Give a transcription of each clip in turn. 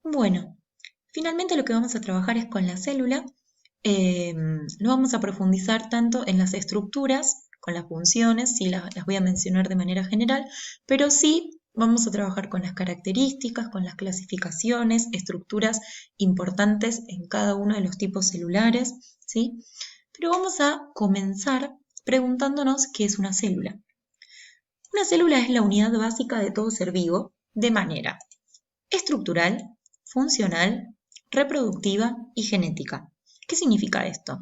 Bueno, finalmente lo que vamos a trabajar es con la célula. No vamos a profundizar tanto en las estructuras, con las funciones, sí las voy a mencionar de manera general, pero sí vamos a trabajar con las características, con las clasificaciones, estructuras importantes en cada uno de los tipos celulares, ¿sí? Pero vamos a comenzar preguntándonos qué es una célula. Una célula es la unidad básica de todo ser vivo de manera estructural, funcional, reproductiva y genética. ¿Qué significa esto?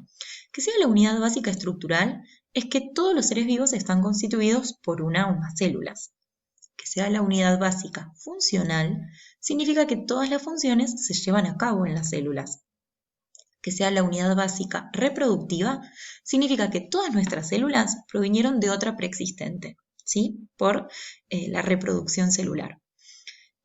Que sea la unidad básica estructural es que todos los seres vivos están constituidos por una o más células. Que sea la unidad básica funcional significa que todas las funciones se llevan a cabo en las células. Que sea la unidad básica reproductiva significa que todas nuestras células provinieron de otra preexistente, ¿sí? Por la reproducción celular.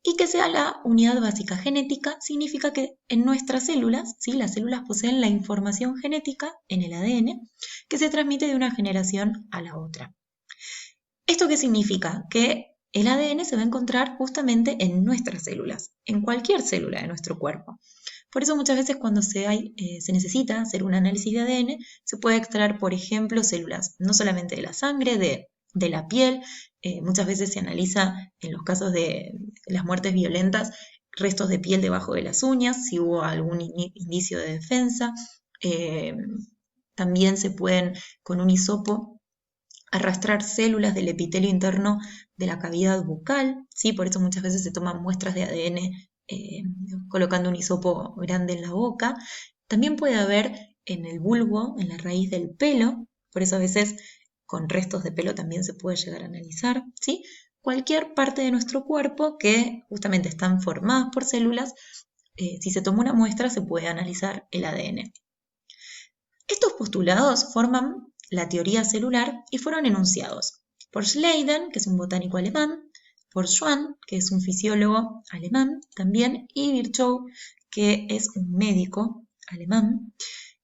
Y que sea la unidad básica genética significa que en nuestras células, ¿sí? Las células poseen la información genética en el ADN que se transmite de una generación a la otra. ¿Esto qué significa? Que el ADN se va a encontrar justamente en nuestras células, en cualquier célula de nuestro cuerpo. Por eso muchas veces cuando se necesita hacer un análisis de ADN, se puede extraer, por ejemplo, células no solamente de la sangre, de la piel, muchas veces se analiza en los casos de las muertes violentas restos de piel debajo de las uñas, si hubo algún indicio de defensa. Eh, También se pueden, con un hisopo, arrastrar células del epitelio interno de la cavidad bucal, ¿sí? Por eso muchas veces se toman muestras de ADN colocando un hisopo grande en la boca. También puede haber en el bulbo, en la raíz del pelo, por eso a veces con restos de pelo también se puede llegar a analizar, ¿sí? Cualquier parte de nuestro cuerpo que justamente están formadas por células, si se toma una muestra se puede analizar el ADN. Estos postulados forman la teoría celular y fueron enunciados por Schleiden, que es un botánico alemán, por Schwann, que es un fisiólogo alemán también, y Virchow, que es un médico alemán,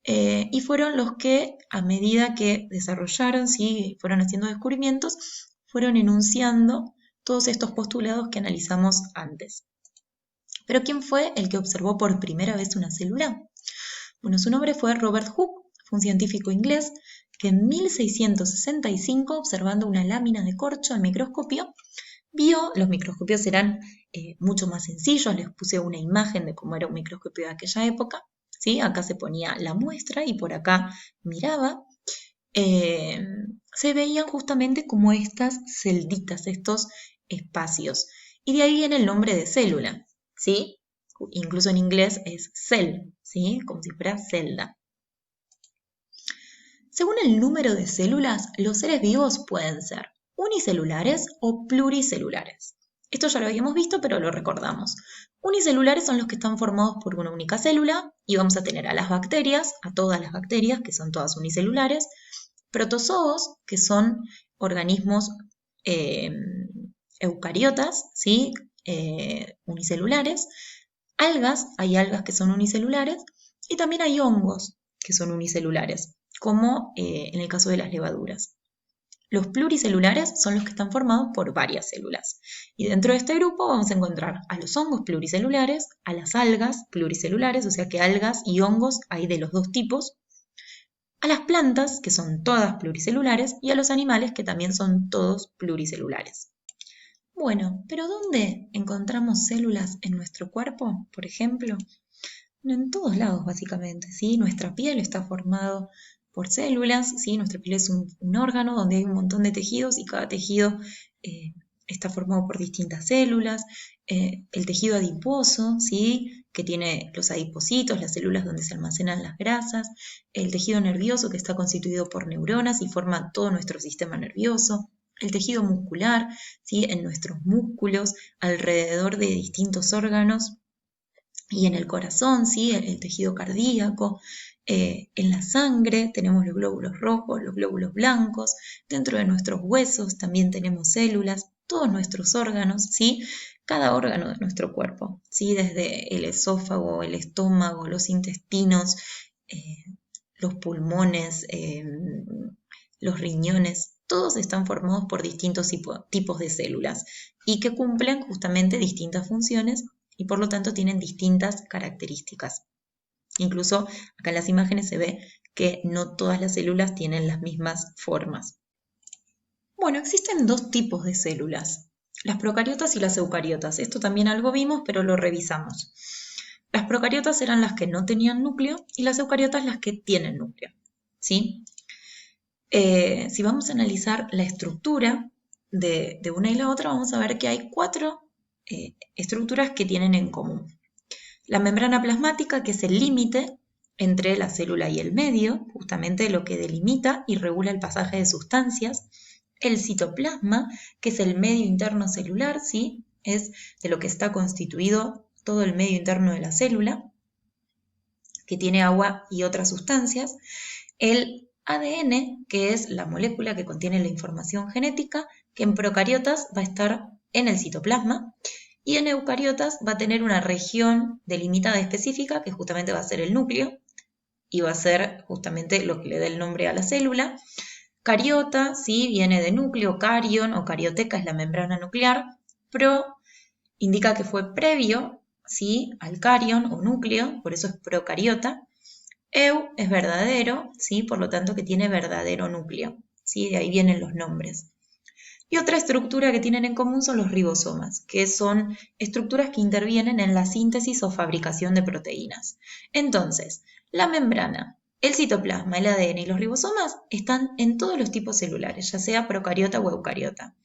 y fueron los que, a medida que desarrollaron, ¿sí? Fueron haciendo descubrimientos, fueron enunciando todos estos postulados que analizamos antes. Pero ¿quién fue el que observó por primera vez una célula? Bueno, su nombre fue Robert Hooke, fue un científico inglés que en 1665, observando una lámina de corcho al microscopio, vio, los microscopios eran mucho más sencillos, les puse una imagen de cómo era un microscopio de aquella época, ¿sí? Acá se ponía la muestra y por acá miraba, se veían justamente como estas celditas, estos espacios. Y de ahí viene el nombre de célula, ¿sí? Incluso en inglés es cell, ¿sí? Como si fuera celda. Según el número de células, los seres vivos pueden ser unicelulares o pluricelulares. Esto ya lo habíamos visto, pero lo recordamos. Unicelulares son los que están formados por una única célula y vamos a tener a las bacterias, a todas las bacterias, que son todas unicelulares, protozoos, que son organismos eh, eucariotas, ¿sí? Unicelulares, algas, hay algas que son unicelulares, y también hay hongos que son unicelulares, como en el caso de las levaduras. Los pluricelulares son los que están formados por varias células. Y dentro de este grupo vamos a encontrar a los hongos pluricelulares, a las algas pluricelulares, o sea que algas y hongos hay de los dos tipos, a las plantas, que son todas pluricelulares, y a los animales, que también son todos pluricelulares. Bueno, pero ¿dónde encontramos células en nuestro cuerpo, por ejemplo? Bueno, en todos lados, básicamente, ¿sí? Nuestra piel está formada por células, ¿sí? Nuestra piel es un órgano donde hay un montón de tejidos y cada tejido eh, está formado por distintas células. El tejido adiposo, ¿sí? Que tiene los adipocitos, las células donde se almacenan las grasas. El tejido nervioso, que está constituido por neuronas y forma todo nuestro sistema nervioso. El tejido muscular, ¿sí? En nuestros músculos, alrededor de distintos órganos y en el corazón, ¿sí? El tejido cardíaco, en la sangre tenemos los glóbulos rojos, los glóbulos blancos, dentro de nuestros huesos también tenemos células, todos nuestros órganos, ¿sí? Cada órgano de nuestro cuerpo, ¿sí? Desde el esófago, el estómago, los intestinos, eh, los pulmones, los riñones, todos están formados por distintos tipos de células y que cumplen justamente distintas funciones y por lo tanto tienen distintas características. Incluso acá en las imágenes se ve que no todas las células tienen las mismas formas. Bueno, existen dos tipos de células, las procariotas y las eucariotas. Esto también algo vimos, pero lo revisamos. Las procariotas eran las que no tenían núcleo y las eucariotas las que tienen núcleo, ¿sí? Si vamos a analizar la estructura de una y la otra, vamos a ver que hay cuatro estructuras que tienen en común. La membrana plasmática, que es el límite entre la célula y el medio, justamente lo que delimita y regula el pasaje de sustancias. El citoplasma, que es el medio interno celular, ¿sí? Es de lo que está constituido todo el medio interno de la célula, que tiene agua y otras sustancias. El ADN, que es la molécula que contiene la información genética, que en procariotas va a estar en el citoplasma, y en eucariotas va a tener una región delimitada específica, que justamente va a ser el núcleo, y va a ser justamente lo que le da el nombre a la célula. Cariota, ¿sí? Viene de núcleo, carion o carioteca es la membrana nuclear. Pro indica que fue previo, ¿sí? Al carion o núcleo, por eso es procariota. Eu es verdadero, ¿sí? Por lo tanto que tiene verdadero núcleo, ¿sí? De ahí vienen los nombres. Y otra estructura que tienen en común son los ribosomas, que son estructuras que intervienen en la síntesis o fabricación de proteínas. Entonces, la membrana, el citoplasma, el ADN y los ribosomas están en todos los tipos celulares, ya sea procariota o eucariota.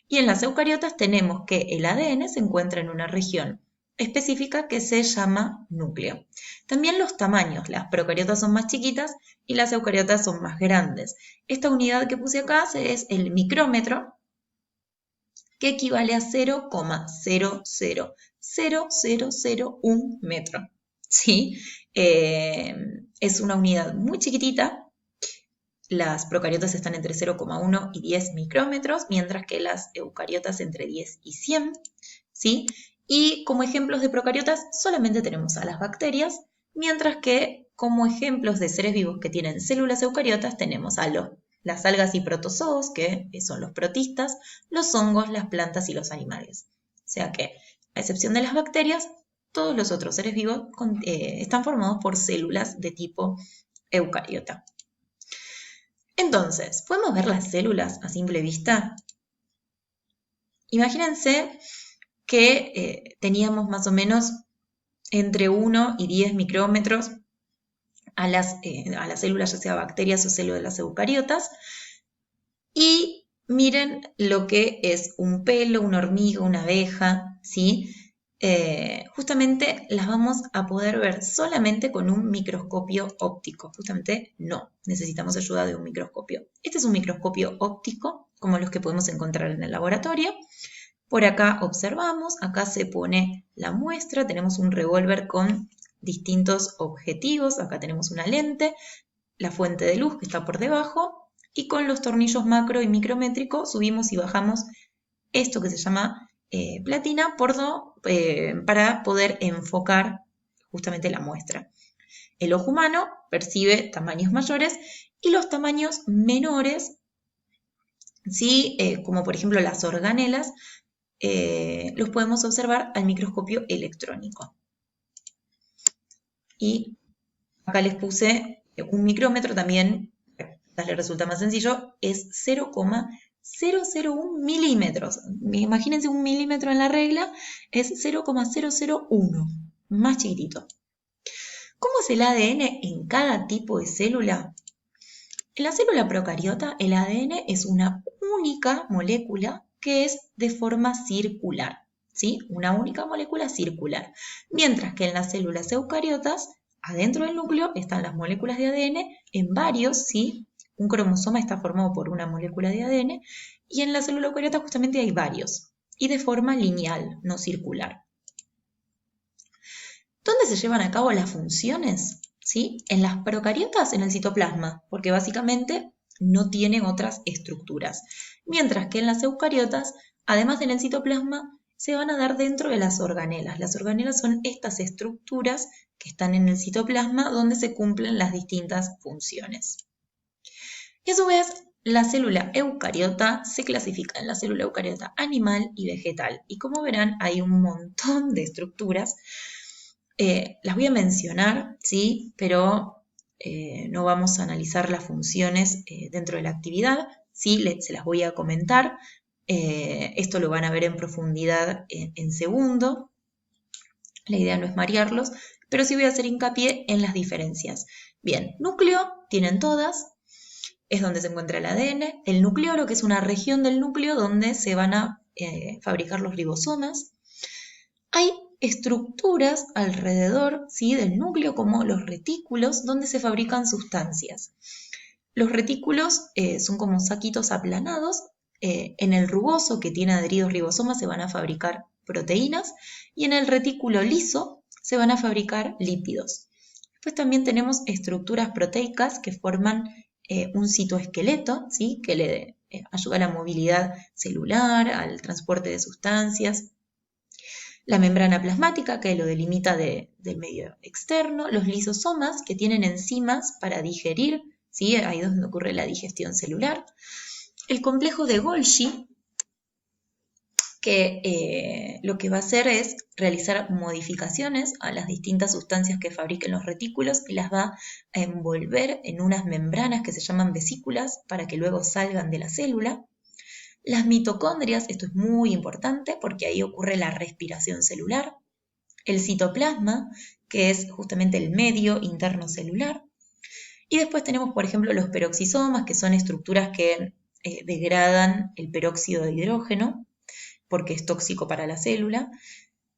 Y en las eucariotas tenemos que el ADN se encuentra en una región específica que se llama núcleo. También los tamaños, las procariotas son más chiquitas y las eucariotas son más grandes. Esta unidad que puse acá es el micrómetro, que equivale a 0,000001 metro. ¿Sí? Es una unidad muy chiquitita. Las procariotas están entre 0,1 y 10 micrómetros, mientras que las eucariotas entre 10 y 100. ¿Sí? Y como ejemplos de procariotas solamente tenemos a las bacterias, mientras que como ejemplos de seres vivos que tienen células eucariotas tenemos a las algas y protozoos, que son los protistas, los hongos, las plantas y los animales. O sea que, a excepción de las bacterias, todos los otros seres vivos están formados por células de tipo eucariota. Entonces, ¿podemos ver las células a simple vista? Imagínense que teníamos más o menos entre 1 y 10 micrómetros a las células, ya sea bacterias o células eucariotas, y miren lo que es un pelo, una hormiga, una abeja, ¿sí? Justamente las vamos a poder ver solamente con un microscopio óptico. Justamente no, necesitamos ayuda de un microscopio. Este es un microscopio óptico, como los que podemos encontrar en el laboratorio. Por acá observamos, acá se pone la muestra, tenemos un revólver con distintos objetivos, acá tenemos una lente, la fuente de luz que está por debajo, y con los tornillos macro y micrométrico subimos y bajamos esto que se llama platina para poder enfocar justamente la muestra. El ojo humano percibe tamaños mayores y los tamaños menores, ¿sí? Como por ejemplo las organelas, los podemos observar al microscopio electrónico. Y acá les puse un micrómetro también, les resulta más sencillo, es 0,001 milímetros. Imagínense un milímetro en la regla, es 0,001, más chiquitito. ¿Cómo es el ADN en cada tipo de célula? En la célula procariota, el ADN es una única molécula que es de forma circular, ¿sí? Una única molécula circular. Mientras que en las células eucariotas, adentro del núcleo están las moléculas de ADN en varios, ¿sí? Un cromosoma está formado por una molécula de ADN y en la célula eucariota justamente hay varios y de forma lineal, no circular. ¿Dónde se llevan a cabo las funciones? ¿Sí? En las procariotas, en el citoplasma, porque básicamente no tienen otras estructuras. Mientras que en las eucariotas, además del citoplasma, se van a dar dentro de las organelas. Las organelas son estas estructuras que están en el citoplasma donde se cumplen las distintas funciones. Y a su vez, la célula eucariota se clasifica en la célula eucariota animal y vegetal. Y como verán, hay un montón de estructuras. Las voy a mencionar, ¿sí? Pero no vamos a analizar las funciones dentro de la actividad, ¿sí? Se las voy a comentar. Esto lo van a ver en profundidad en segundo. La idea no es marearlos, pero sí voy a hacer hincapié en las diferencias. Bien, núcleo tienen todas, es donde se encuentra el ADN. El nucleolo, que es una región del núcleo donde se van a fabricar los ribosomas. Hay estructuras alrededor, ¿sí?, del núcleo, como los retículos, donde se fabrican sustancias. Los retículos son como saquitos aplanados. En el rugoso, que tiene adheridos ribosomas, se van a fabricar proteínas, y en el retículo liso se van a fabricar lípidos. Después también tenemos estructuras proteicas que forman un citoesqueleto, ¿sí?, que le ayuda a la movilidad celular, al transporte de sustancias. La membrana plasmática, que lo delimita del medio externo. Los lisosomas, que tienen enzimas para digerir, ¿sí?, ahí es donde ocurre la digestión celular. El complejo de Golgi, que lo que va a hacer es realizar modificaciones a las distintas sustancias que fabriquen los retículos y las va a envolver en unas membranas que se llaman vesículas para que luego salgan de la célula. Las mitocondrias, esto es muy importante porque ahí ocurre la respiración celular. El citoplasma, que es justamente el medio interno celular. Y después tenemos, por ejemplo, los peroxisomas, que son estructuras que degradan el peróxido de hidrógeno, porque es tóxico para la célula.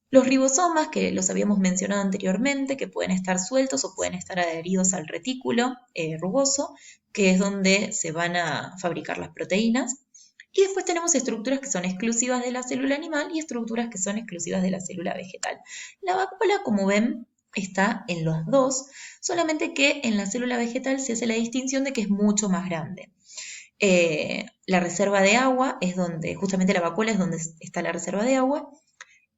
Los ribosomas, que los habíamos mencionado anteriormente, que pueden estar sueltos o pueden estar adheridos al retículo rugoso, que es donde se van a fabricar las proteínas. Y después tenemos estructuras que son exclusivas de la célula animal y estructuras que son exclusivas de la célula vegetal. La vacuola, como ven, está en los dos, solamente que en la célula vegetal se hace la distinción de que es mucho más grande. La reserva de agua es donde, justamente la vacuola es donde está la reserva de agua,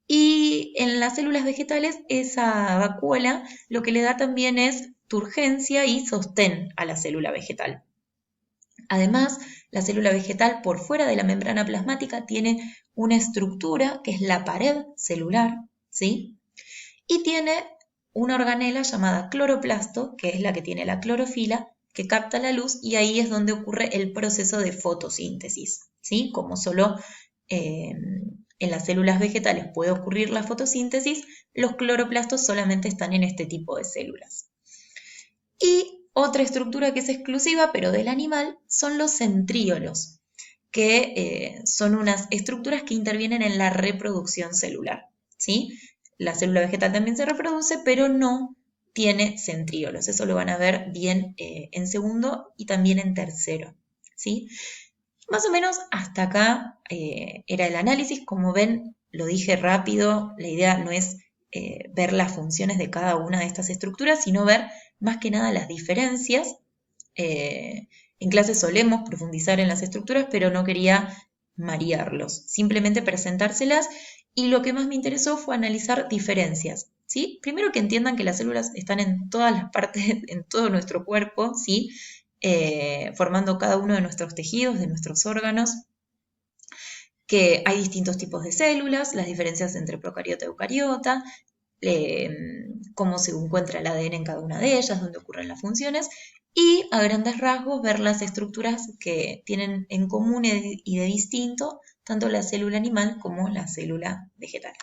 y en las células vegetales esa vacuola lo que le da también es turgencia y sostén a la célula vegetal. Además, la célula vegetal por fuera de la membrana plasmática tiene una estructura que es la pared celular, ¿sí? Y tiene una organela llamada cloroplasto, que es la que tiene la clorofila, que capta la luz, y ahí es donde ocurre el proceso de fotosíntesis, ¿sí? Como solo en las células vegetales puede ocurrir la fotosíntesis, los cloroplastos solamente están en este tipo de células. Y otra estructura que es exclusiva, pero del animal, son los centríolos, que son unas estructuras que intervienen en la reproducción celular, ¿sí? La célula vegetal también se reproduce, pero no tiene centríolos. Eso lo van a ver bien en segundo y también en tercero, ¿sí? Más o menos hasta acá era el análisis. Como ven, lo dije rápido, la idea no es ver las funciones de cada una estas estructuras, sino ver más que nada las diferencias. En clase solemos profundizar en las estructuras, pero no quería marearlos, simplemente presentárselas, y lo que más me interesó fue analizar diferencias, ¿sí? Primero, que entiendan que las células están en todas las partes, en todo nuestro cuerpo, ¿sí? Formando cada uno de nuestros tejidos, de nuestros órganos, que hay distintos tipos de células, las diferencias entre procariota y eucariota, cómo se encuentra el ADN en cada una de ellas, dónde ocurren las funciones, y a grandes rasgos ver las estructuras que tienen en común y de distinto tanto la célula animal como la célula vegetal.